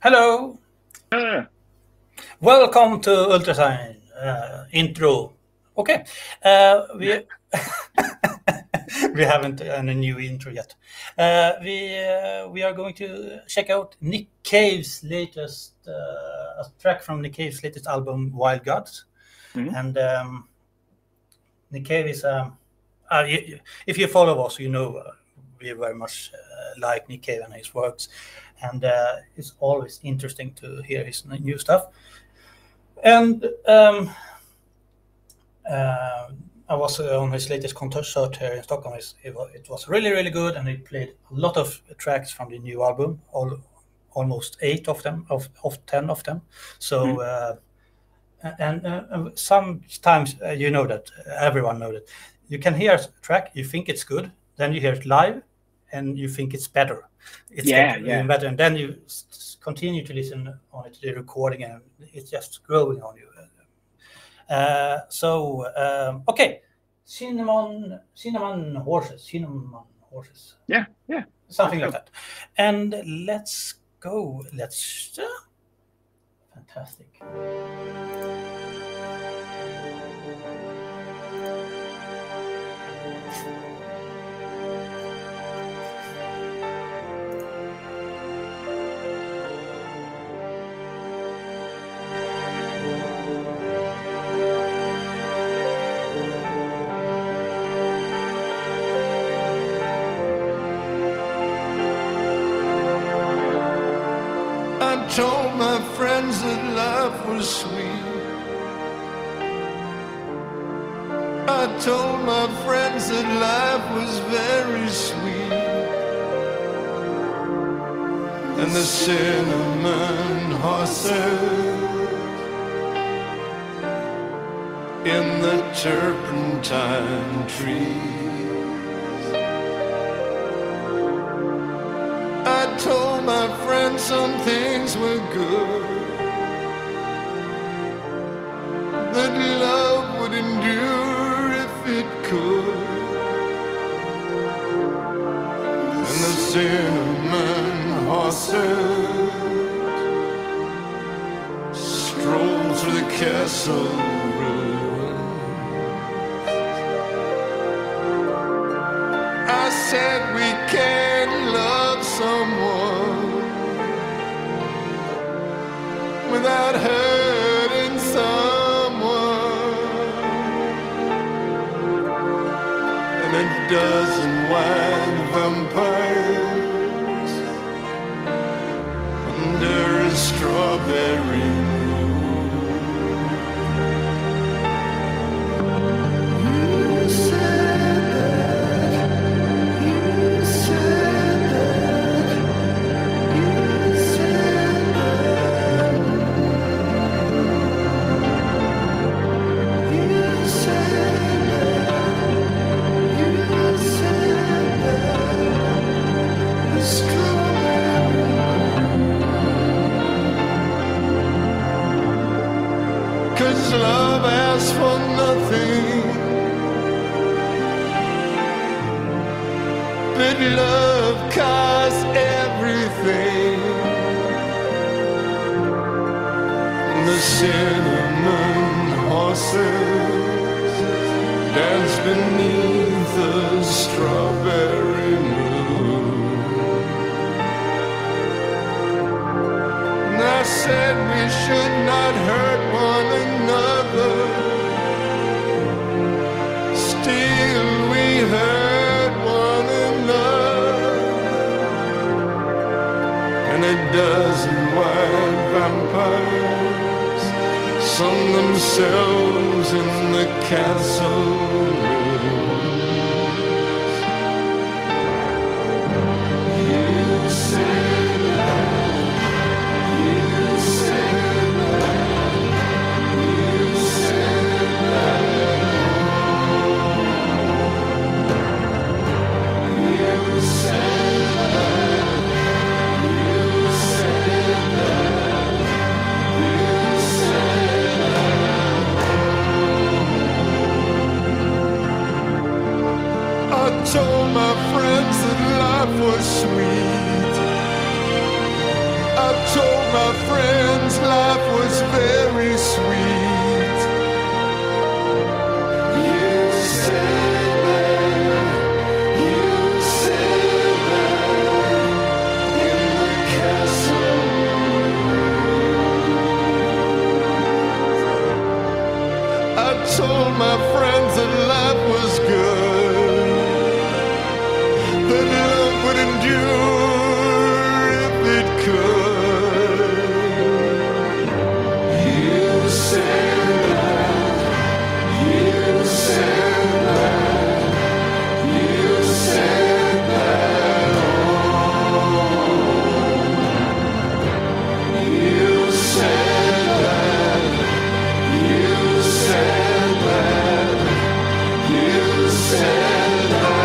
Hello, Ah, welcome to Ultrazine intro. Okay, we we haven't a new intro yet. We are going to check out Nick Cave's latest a track from Nick Cave's latest album, Wild Gods, mhm. and Nick Cave is if you follow us, you know we very much like Nick Cave and his works, and it's always interesting to hear his new stuff. And I was on his latest concert here in Stockholm. It was really, really good, and he played a lot of tracks from the new album, almost 8 of them, of 10 of them. So, and sometimes you know that everyone knows that you can hear a track, you think it's good, then you hear it live, and you think it's better. It's getting better, and then you continue to listen on it to the recording, and it's just growing on you. Okay, cinnamon horses, Yeah. something like that. And let's go. Fantastic. I told my friends that life was sweet. I told my friends that life was very sweet. And the cinnamon horses in the turpentine trees. I told my friends some things were good, that love would endure if it could. And the cinnamon horses stroll through the castle ruins. I said we can't love someone without hurting someone. And a dozen white vampires under a strawberry moon. You said that, you said that, you said that, you said that, you said that, the strawberry. 'Cause love asks for nothing, but love costs everything. The cinnamon horses dance beneath the strawberry moon. And I said we should not hurt one another. Still we hurt one another. And a dozen white vampires sun themselves in the castle ruins. You said that, you said that, you said that. You said that, you said that, you said that. I told my friends life was very sweet. You said that, you said that in the castle. I told my friends that life was good, that love would endure if it could. You said that, you said that, you said that, oh. You said that, you said that, you said that,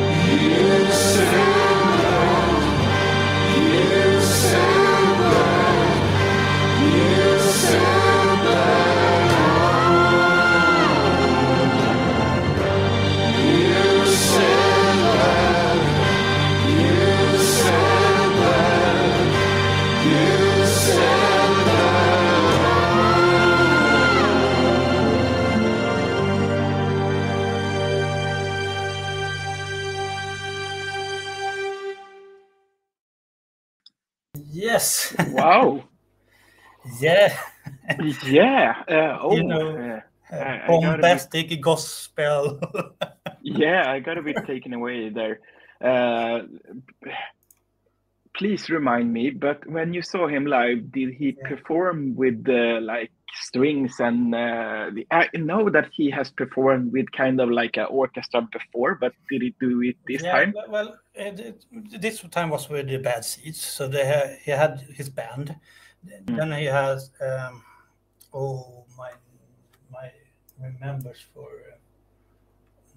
you said that, you said that, you said that, you said that, you said that, you said that. Yes. Wow. Yeah. Yeah. You know, I gotta be, bombastic gospel. yeah, I gotta be taken away there. Please remind me, but when you saw him live, did he perform with like strings and I know that he has performed with kind of like an orchestra before, but did he do it this time? Well, this time was with the Bad Seeds, so he had his band. Then he has my remembers for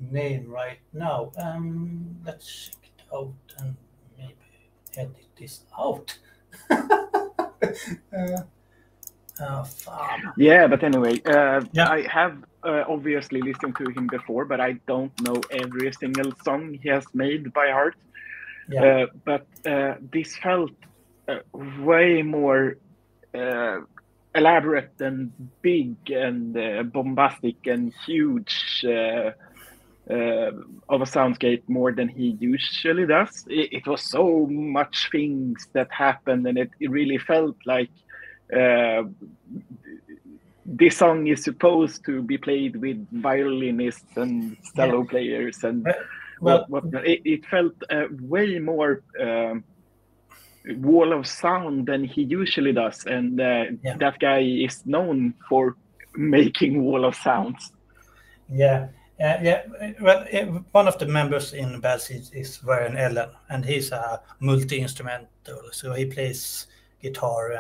name right now. Let's check it out and maybe edit this out. Yeah, but anyway, I have obviously listened to him before, but I don't know every single song he has made by heart. Yeah. But this felt way more elaborate and big and bombastic and huge of a soundscape more than he usually does. It was so much things that happened, and it really felt like this song is supposed to be played with violinists and cello players and whatnot. It felt way more wall of sound than he usually does, and that guy is known for making wall of sounds. Yeah. Well, one of the members in Bad Seeds is Warren Ellen, and he's a multi-instrumental, so he plays guitar,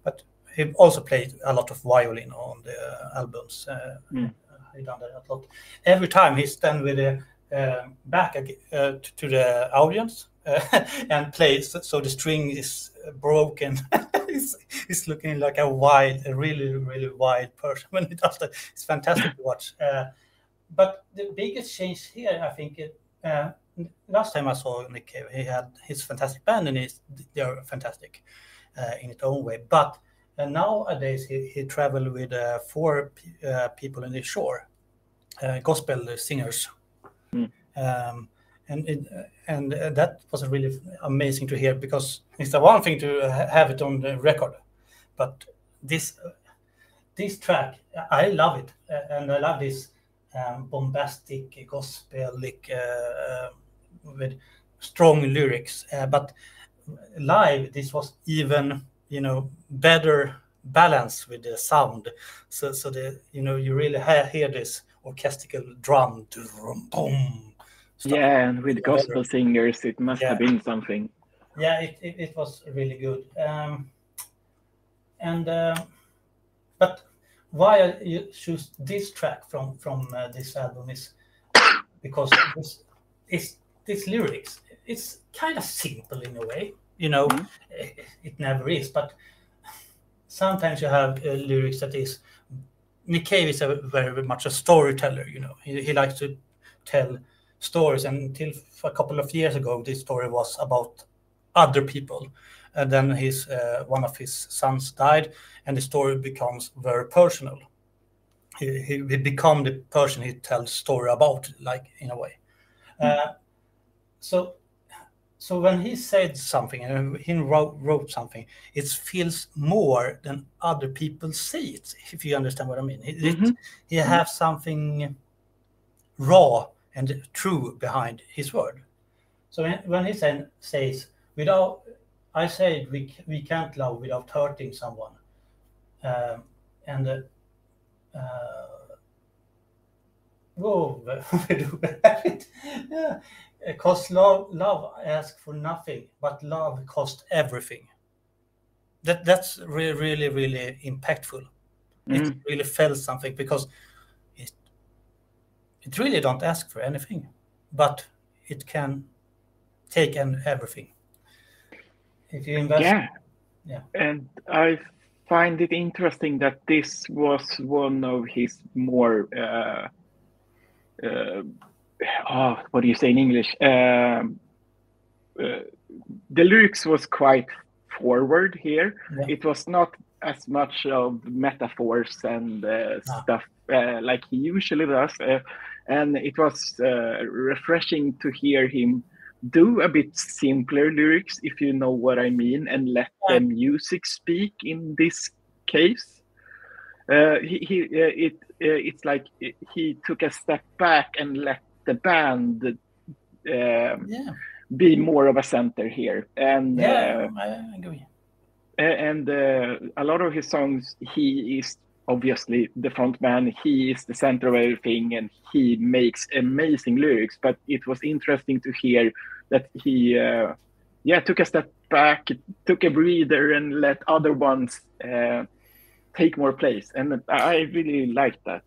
but he also played a lot of violin on the albums. He done that a lot. Every time he stand with the back to the audience and plays, so the string is broken. He's looking like a really, really wild person when he does that. It's fantastic to watch. But the biggest change here, I think, last time I saw Nick Cave, he had his fantastic band, and they are fantastic in its own way. But nowadays, he traveled with 4 people in the shore, gospel singers. And that was really amazing to hear, because it's the one thing to have it on the record. But this track, I love it. And I love this bombastic gospel with strong lyrics, but live this was even better balance with the sound, so the you really hear this orchestral drum, boom stuff. And with gospel singers it must have been something. It was really good. But why I choose this track from this album is because this lyrics, it's kind of simple in a way, it never is, but sometimes you have lyrics that is. Nick Cave is very much a storyteller, he likes to tell stories, and until a couple of years ago, this story was about other people. And then one of his sons died, and the story becomes very personal. He become the person he tells story about, like, in a way. So when he said something and he wrote something, it feels more than other people say it, if you understand what I mean. He has something raw and true behind his word. So when he says, I said we can't love without hurting someone. Because love asks for nothing, but love costs everything. That's really, really impactful. It really felt something, because it really don't ask for anything, but it can take everything if you invest. Yeah. And I find it interesting that this was one of his more what do you say in English? The lyrics was quite forward here. It was not as much of metaphors and stuff like he usually does, and it was refreshing to hear him do a bit simpler lyrics, if you know what I mean, and let the music speak in this case. It's like he took a step back and let the band be more of a center here. And I agree. And a lot of his songs, he is obviously the front man. He is the center of everything, and he makes amazing lyrics. But it was interesting to hear that he took a step back, took a breather, and let other ones take more place. And I really liked that.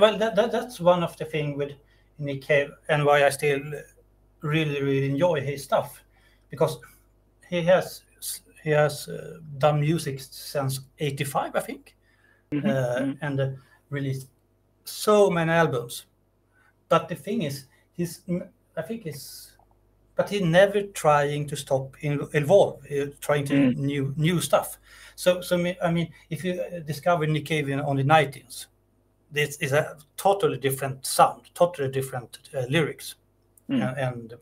Well, that's one of the things with Nick Cave, and why I still really, really enjoy his stuff, because he has done music since '85, I think, and released so many albums. But the thing is, he's never trying to stop evolve, trying to new stuff. So I mean, if you discover Nick Cave on the 19s, this is a totally different sound, totally different lyrics, and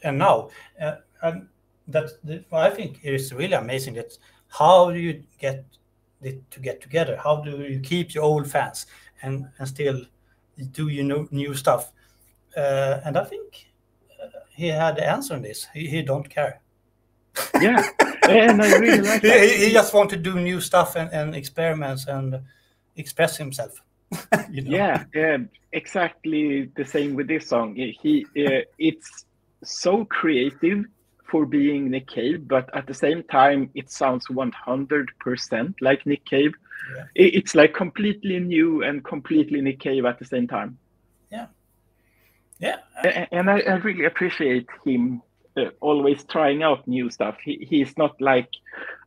now. I think it is really amazing that how do you get it to get together? How do you keep your old fans and still do new stuff? And I think he had the answer on this. He don't care. Yeah, and I really like that. He just want to do new stuff and experiments and express himself. Yeah, exactly the same with this song. It's so creative for being Nick Cave, but at the same time, it sounds 100% like Nick Cave. Yeah. It's like completely new and completely Nick Cave at the same time. Yeah. And I really appreciate him always trying out new stuff. He's not like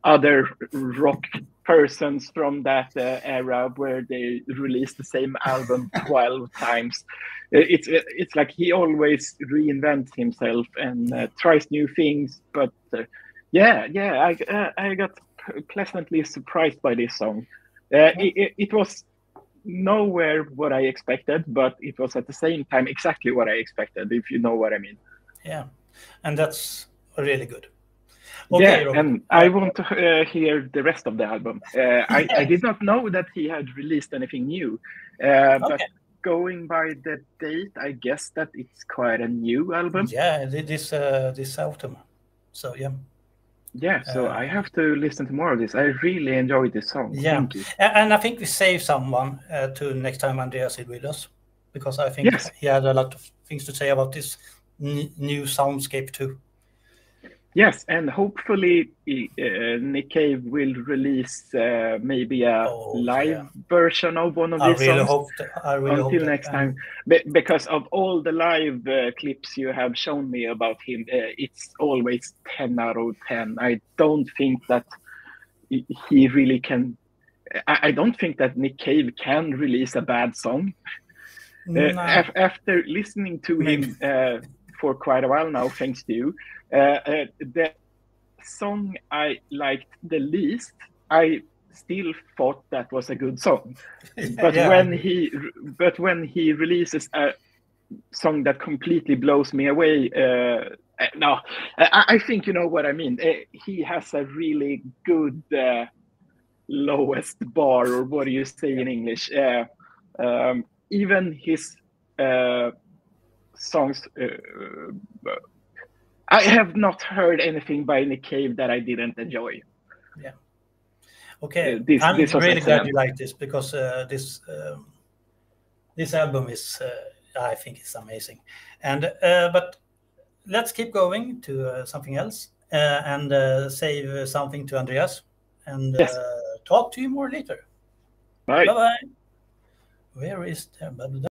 other rock persons from that era where they release the same album 12 times. It's like he always reinvents himself and tries new things. But I got pleasantly surprised by this song. It was nowhere what I expected, but it was at the same time exactly what I expected, if you know what I mean. Yeah, and that's really good. Okay, yeah, and I want to hear the rest of the album. I did not know that he had released anything new, but going by the date, I guess that it's quite a new album. Yeah, this autumn. So yeah. Yeah, so I have to listen to more of this. I really enjoyed this song. Yeah, Thank you. And I think we save someone to next time Andreas is with us, because I think he had a lot of things to say about this new soundscape too. Yes, and hopefully Nick Cave will release maybe a live version of one of these songs. Until next time, because of all the live clips you have shown me about him, it's always 10 out of 10. I don't think that he really can. I don't think that Nick Cave can release a bad song. After listening to him for quite a while now, thanks to you, the song I liked the least, I still thought that was a good song. But when he releases a song that completely blows me away, no, I think you know what I mean. He has a really good lowest bar, or what do you say in English? Even his songs, I have not heard anything by Nick Cave that I didn't enjoy. Yeah. Okay, I'm really glad you like this, because this album is, I think it's amazing. And but let's keep going to something else and save something to Andreas, and talk to you more later. Bye. Bye-bye. Where is the...